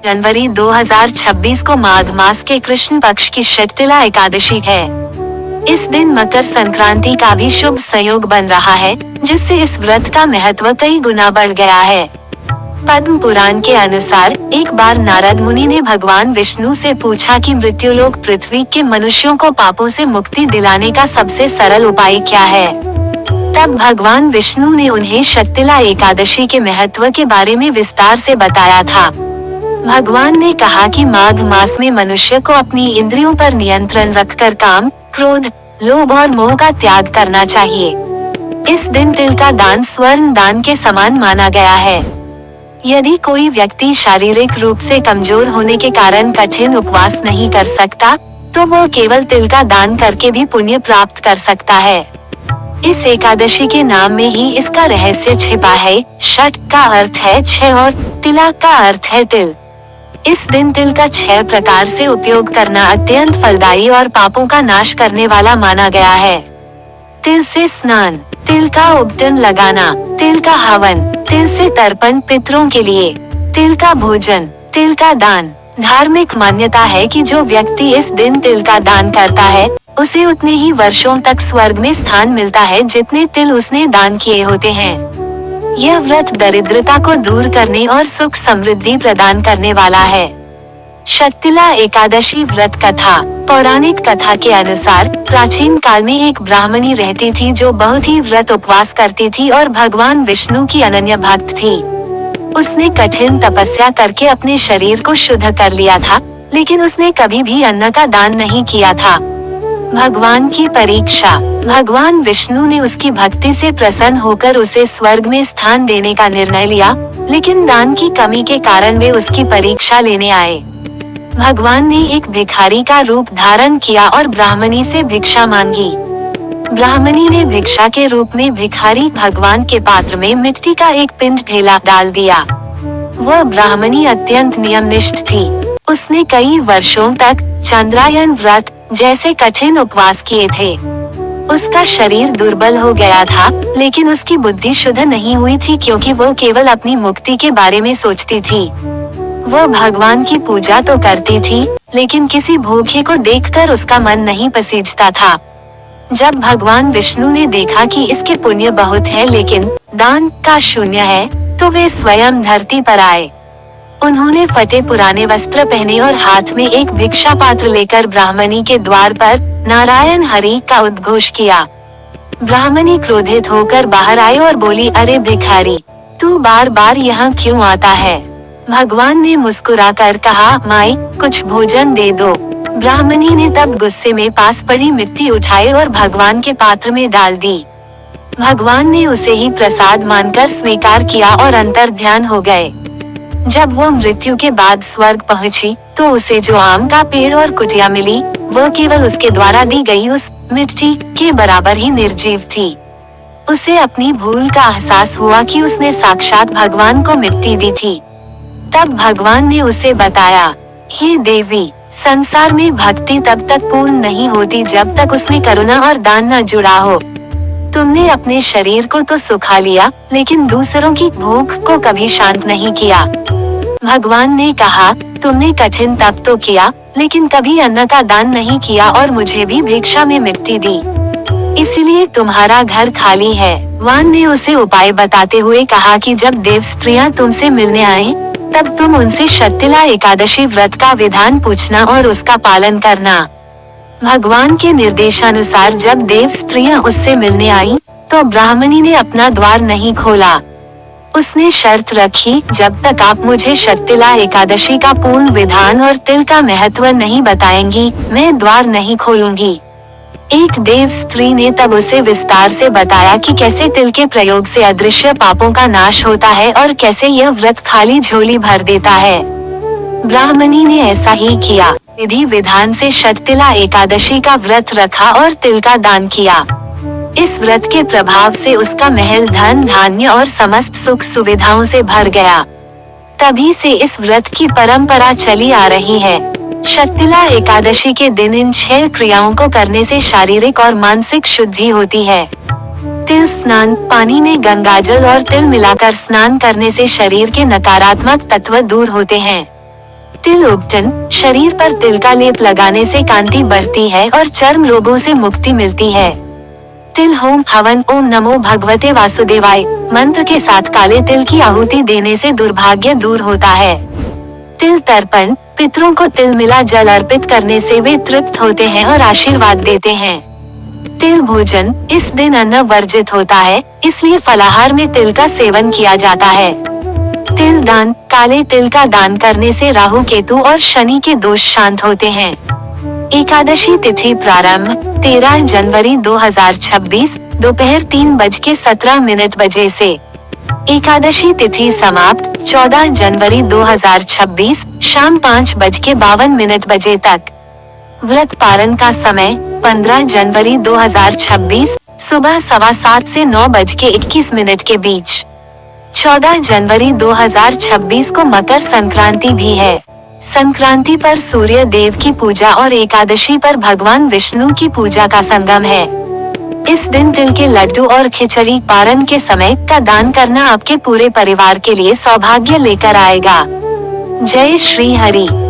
जनवरी 2026 को माघ मास के कृष्ण पक्ष की शक्तिला एकादशी है। इस दिन मकर संक्रांति का भी शुभ संयोग बन रहा है, जिससे इस व्रत का महत्व कई गुना बढ़ गया है। पद्म पुराण के अनुसार एक बार नारद मुनि ने भगवान विष्णु से पूछा कि मृत्युलोक पृथ्वी के मनुष्यों को पापों से मुक्ति दिलाने का सबसे सरल उपाय क्या है। तब भगवान विष्णु ने उन्हें शक्तिला एकादशी के महत्व के बारे में विस्तार से बताया था। भगवान ने कहा कि माघ मास में मनुष्य को अपनी इंद्रियों पर नियंत्रण रखकर काम, क्रोध, लोभ और मोह का त्याग करना चाहिए। इस दिन तिल का दान स्वर्ण दान के समान माना गया है। यदि कोई व्यक्ति शारीरिक रूप से कमजोर होने के कारण कठिन उपवास नहीं कर सकता, तो वो केवल तिल का दान करके भी पुण्य प्राप्त कर सकता है। इस एकादशी के नाम में ही इसका रहस्य छिपा है। षट का अर्थ है 6 और तिला का अर्थ है तिल। इस दिन तिल का 6 प्रकार से उपयोग करना अत्यंत फलदायी और पापों का नाश करने वाला माना गया है। तिल से स्नान, तिल का उपटन लगाना, तिल का हवन, तिल से तर्पण पितरों के लिए, तिल का भोजन, तिल का दान। धार्मिक मान्यता है कि जो व्यक्ति इस दिन तिल का दान करता है, उसे उतने ही वर्षों तक स्वर्ग में स्थान मिलता है जितने तिल उसने दान किए होते हैं। यह व्रत दरिद्रता को दूर करने और सुख समृद्धि प्रदान करने वाला है। शक्तिला एकादशी व्रत कथा। पौराणिक कथा के अनुसार प्राचीन काल में एक ब्राह्मणी रहती थी जो बहुत ही व्रत उपवास करती थी और भगवान विष्णु की अनन्य भक्त थी। उसने कठिन तपस्या करके अपने शरीर को शुद्ध कर लिया था, लेकिन उसने कभी भी अन्न का दान नहीं किया था। भगवान की परीक्षा। भगवान विष्णु ने उसकी भक्ति से प्रसन्न होकर उसे स्वर्ग में स्थान देने का निर्णय लिया, लेकिन दान की कमी के कारण वे उसकी परीक्षा लेने आए। भगवान ने एक भिखारी का रूप धारण किया और ब्राह्मणी से भिक्षा मांगी। ब्राह्मणी ने भिक्षा के रूप में भिखारी भगवान के पात्र में मिट्टी का एक पिंड ढेला डाल दिया। वह ब्राह्मणी अत्यंत नियमनिष्ठ थी। उसने कई वर्षों तक चंद्रायन व्रत जैसे कठिन उपवास किए थे। उसका शरीर दुर्बल हो गया था, लेकिन उसकी बुद्धि शुद्ध नहीं हुई थी क्योंकि वो केवल अपनी मुक्ति के बारे में सोचती थी। वो भगवान की पूजा तो करती थी, लेकिन किसी भूखे को देखकर उसका मन नहीं पसीजता था। जब भगवान विष्णु ने देखा कि इसके पुण्य बहुत है लेकिन दान का शून्य है, तो वे स्वयं धरती पर आए। उन्होंने फटे पुराने वस्त्र पहने और हाथ में एक भिक्षा पात्र लेकर ब्राह्मणी के द्वार पर नारायण हरि का उद्घोष किया। ब्राह्मणी क्रोधित होकर बाहर आई और बोली, अरे भिखारी, तू बार बार यहाँ क्यों आता है? भगवान ने मुस्कुराकर कहा, माई, कुछ भोजन दे दो। ब्राह्मणी ने तब गुस्से में पास पड़ी मिट्टी उठाई और भगवान के पात्र में डाल दी। भगवान ने उसे ही प्रसाद मानकर स्वीकार किया और अंतर ध्यान हो गए। जब वो मृत्यु के बाद स्वर्ग पहुंची, तो उसे जो आम का पेड़ और कुटिया मिली, वो केवल उसके द्वारा दी गई उस मिट्टी के बराबर ही निर्जीव थी। उसे अपनी भूल का एहसास हुआ कि उसने साक्षात भगवान को मिट्टी दी थी। तब भगवान ने उसे बताया, हे देवी, संसार में भक्ति तब तक पूर्ण नहीं होती जब तक उसमें करुणा और दान न जुड़ा हो। तुमने अपने शरीर को तो सुखा लिया, लेकिन दूसरों की भूख को कभी शांत नहीं किया। भगवान ने कहा, तुमने कठिन तप तो किया, लेकिन कभी अन्न का दान नहीं किया और मुझे भी भिक्षा में मिट्टी दी, इसलिए तुम्हारा घर खाली है। भगवान ने उसे उपाय बताते हुए कहा कि जब देव स्त्रियां तुमसे मिलने आएं, तब तुम उनसे शक्तिला एकादशी व्रत का विधान पूछना और उसका पालन करना। भगवान के निर्देशानुसार जब देव स्त्रियां उससे मिलने आईं, तो ब्राह्मणी ने अपना द्वार नहीं खोला। उसने शर्त रखी, जब तक आप मुझे शक्तिला एकादशी का पूर्ण विधान और तिल का महत्व नहीं बताएंगी, मैं द्वार नहीं खोलूंगी। एक देव स्त्री ने तब उसे विस्तार से बताया कि कैसे तिल के प्रयोग से अदृश्य पापों का नाश होता है और कैसे यह व्रत खाली झोली भर देता है। ब्राह्मणी ने ऐसा ही किया। विधि विधान से शक्तिला एकादशी का व्रत रखा और तिल का दान किया। इस व्रत के प्रभाव से उसका महल धन धान्य और समस्त सुख सुविधाओं से भर गया। तभी से इस व्रत की परंपरा चली आ रही है। शक्तिला एकादशी के दिन इन 6 क्रियाओं को करने से शारीरिक और मानसिक शुद्धि होती है। तिल स्नान। पानी में गंगाजल और तिल मिलाकर स्नान करने से शरीर के नकारात्मक तत्व दूर होते हैं। तिल उबटन, शरीर पर तिल का लेप लगाने से कांति बढ़ती है और चर्म रोगों से मुक्ति मिलती है। तिल होम हवन ओम नमो भगवते वासुदेवाय मंत्र के साथ काले तिल की आहुति देने से दुर्भाग्य दूर होता है। तिल तर्पण, पितरों को तिल मिला जल अर्पित करने से वे तृप्त होते हैं और आशीर्वाद देते हैं। तिल भोजन, इस दिन अन्न वर्जित होता है, इसलिए फलाहार में तिल का सेवन किया जाता है। तिल दान, काले तिल का दान करने से राहु केतु और शनि के दोष शांत होते हैं। एकादशी तिथि प्रारंभ 13 जनवरी 2026 दोपहर 3:17 से। एकादशी तिथि समाप्त 14 जनवरी 2026 शाम 5:52 तक। व्रत पारण का समय 15 जनवरी 2026 सुबह 7:15 से 9:21 के बीच। 14 जनवरी 2026 को मकर संक्रांति भी है। संक्रांति पर सूर्य देव की पूजा और एकादशी पर भगवान विष्णु की पूजा का संगम है। इस दिन तिल के लड्डू और खिचड़ी पारण के समय का दान करना आपके पूरे परिवार के लिए सौभाग्य लेकर आएगा। जय श्री हरि।